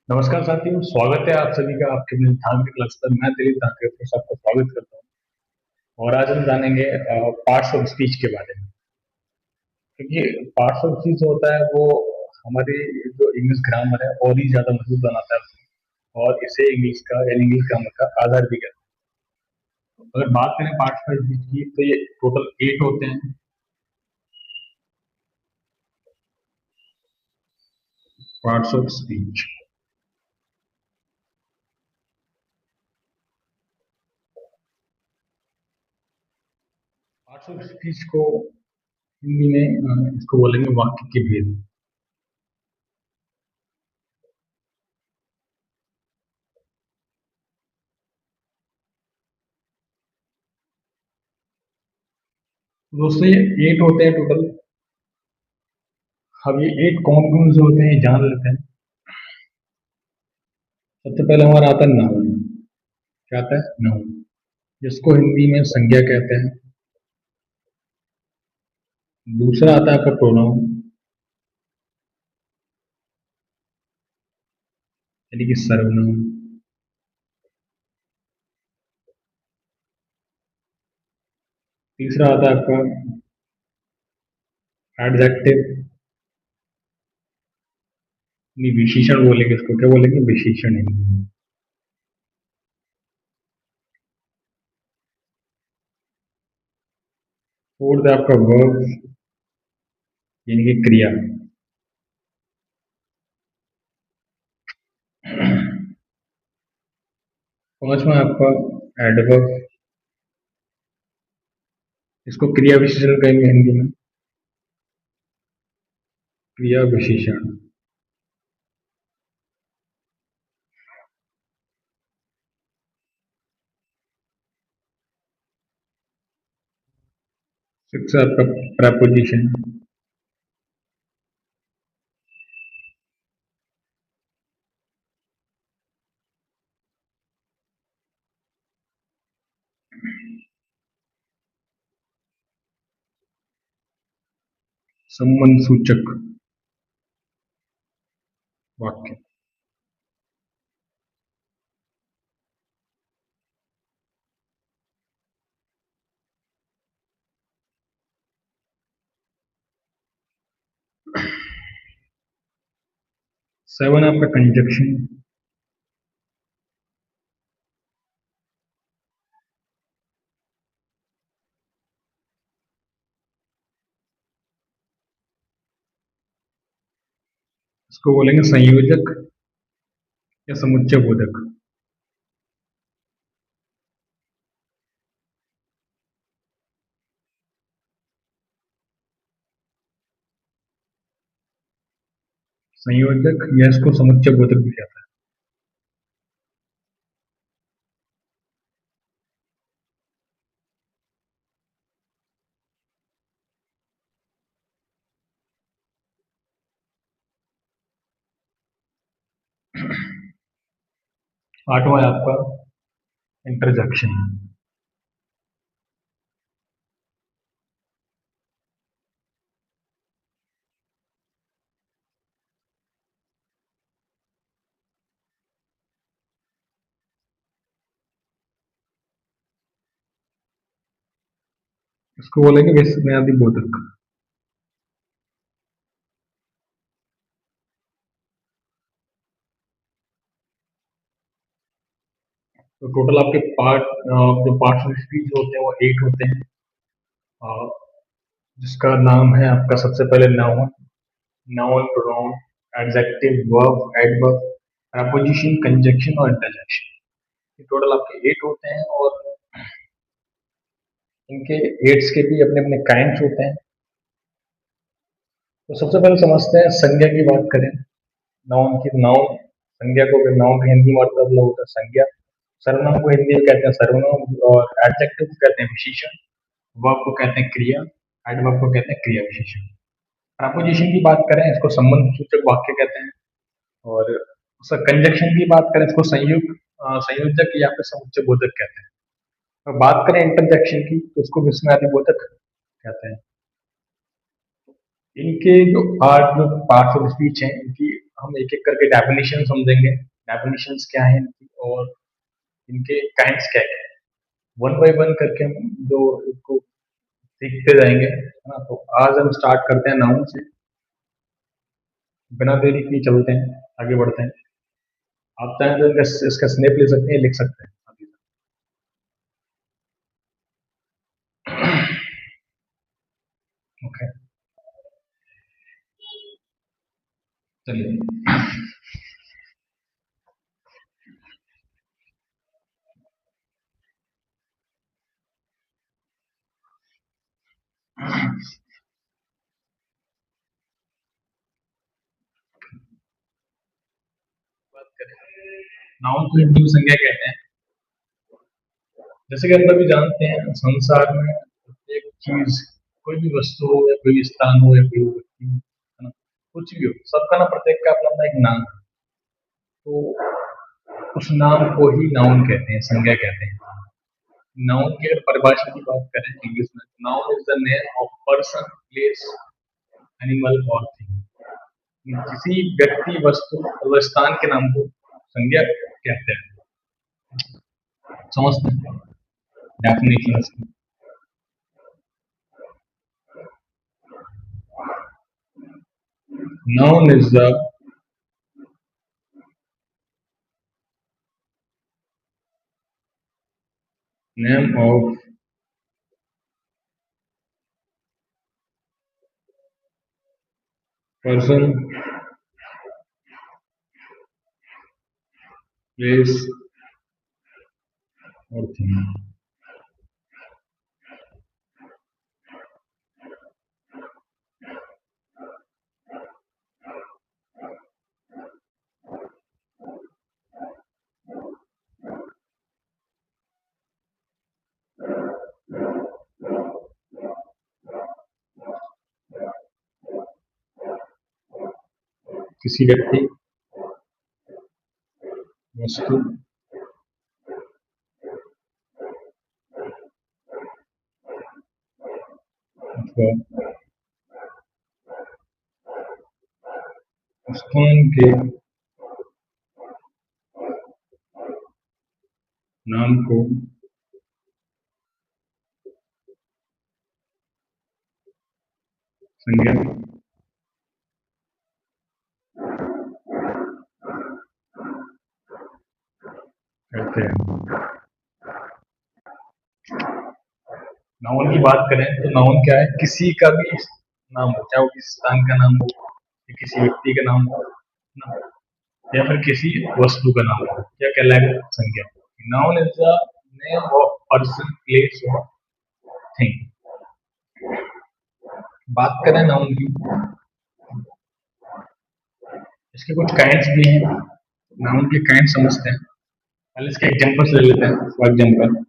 नमस्कार साथियों, स्वागत है आप सभी का आपके अपने धार्मिक क्लास पर। मैं दिलीप धाकरे फिर से आपका स्वागत करता हूँ और आज हम जानेंगे पार्ट्स ऑफ स्पीच के बारे में। क्योंकि पार्ट्स ऑफ स्पीच जो होता है वो हमारी जो इंग्लिश ग्रामर है और ही ज्यादा मजबूत बनाता है और इसे इंग्लिश का यानी इंग्लिश ग्रामर का आधार भी कहते हैं। अगर बात करें पार्ट्स ऑफ स्पीच की तो ये टोटल 8 होते हैं। Parts of speech, parts of speech को हिंदी में इसको बोलेंगे वाक्य के भेद। दोस्तों ये 8 होते हैं टोटल। अब ये 8 कौन कौन से होते हैं ये जान लेते हैं। सबसे पहले हमारा आता है नाउन। क्या आता है? नाउन, जिसको हिंदी में संज्ञा कहते हैं। दूसरा आता है आपका प्रोनाउन, यानी कि सर्वनाम। तीसरा आता है आपका एडजेक्टिव, यानी विशेषण बोलेंगे इसको। क्या बोलेंगे? विशेषण हिंदी में। फोर्थ है आपका वर्ब, यानी कि क्रिया। पांचवा है आपका एडवर्ब, इसको क्रिया विशेषण कहेंगे हिंदी में। क्रिया विशेषण। सिक्स है आपका प्रपोजिशन। संबंध सूचक वाक्य। सेवन है आपका कंजक्शन। इसको बोलेंगे संयोजक या समुच्चय बोधक। संयोजक या इसको समुच्चय बोधक भी कहते हैं। आठवां है आपका इंटरजेक्शन। इसको बोलेंगे विस्मयादि बोधक। तो टोटल आपके जो पार्ट्स ऑफ स्पीच होते हैं वो 8 होते हैं। अ, जिसका नाम है आपका सबसे पहले noun, noun, pronoun, adjective, verb, adverb, preposition, conjunction और इंटरजेक्शन। ये टोटल आपके 8 होते हैं और इनके 8 के भी अपने अपने काइंड्स होते हैं। तो सबसे पहले समझते हैं संज्ञा की बात करें। नाउन की, नाउन संज्ञा को, नाउन का हिंदी मतलब होता है संज्ञा। सर्वनाम को हिंदी में कहते हैं सर्वनाम और एडजेक्टिव को कहते हैं विशेषण। वर्ब को कहते हैं क्रिया। एडवर्ब को कहते हैं क्रिया विशेषण। प्रपोजिशन की बात करें इसको संबंध सूचक वाक्य कहते हैं। और उसका कंजक्शन की बात करें इसको संयोजक या फिर समुच्चय बोधक कहते हैं। और बात करें इंटरजेक्शन की तो उसको विस्मयादि बोधक कहते हैं। इनके जो आठ जो पार्ट्स ऑफ स्पीच हैं इनकी हम एक एक करके डेफिनेशन समझेंगे, डेफिनेशंस क्या है इनकी और इनके काइंड्स क्या क्या है। वन बाय वन करके हम जो इसको सीखते जाएंगे, है ना। तो आज हम स्टार्ट करते हैं नाउन से, बिना देरी के चलते हैं, आगे बढ़ते हैं। आप चाहें तो इसका स्नैप ले सकते हैं, लिख सकते हैं अभी। ओके, चलिए। बात करें नाउन को हिंदी में संज्ञा कहते हैं। जैसे कि हम सभी जानते हैं, संसार में प्रत्येक चीज, कोई भी वस्तु हो या कोई भी स्थान हो या कोई भी व्यक्ति हो, है ना, कुछ भी हो, सबका ना प्रत्येक का अपना अपना एक नाम है। तो उस नाम को ही नाउन कहते हैं, संज्ञा कहते हैं। नाउन की अगर परिभाषा की बात करें इंग्लिश में, noun is the name of person, place, animal और थिंग। किसी व्यक्ति, वस्तु और स्थान के नाम को संज्ञा कहते हैं। समझते हैं definition. Noun is the name of person, place or thing। किसी व्यक्ति, वस्तु अथवा स्थान के नाम को संज्ञा कहते हैं। नाउन की बात करें तो नाउन क्या है? किसी का भी नाम हो, चाहे वो किसी स्थान का नाम हो या किसी व्यक्ति का नाम हो ना, या फिर किसी वस्तु का नाम हो, क्या कहलाएगा? संज्ञा। Noun is the name of person, place और थिंग। बात करें नाउन की, इसके कुछ काइंड्स भी हैं। नाउन के काइंड समझते हैं। पहले इसके एग्जांपल्स ले लेते हैं। For example,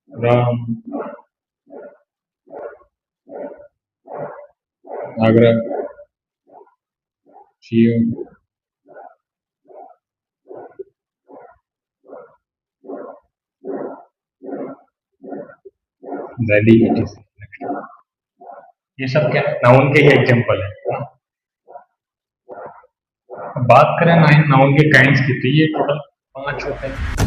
Ram, Agra, Shiv, Delhi, etc। ये सब क्या नाउन के ही एग्जांपल है। बात करें नाउन के काइंड्स की, तो ये टोटल 5 होते हैं।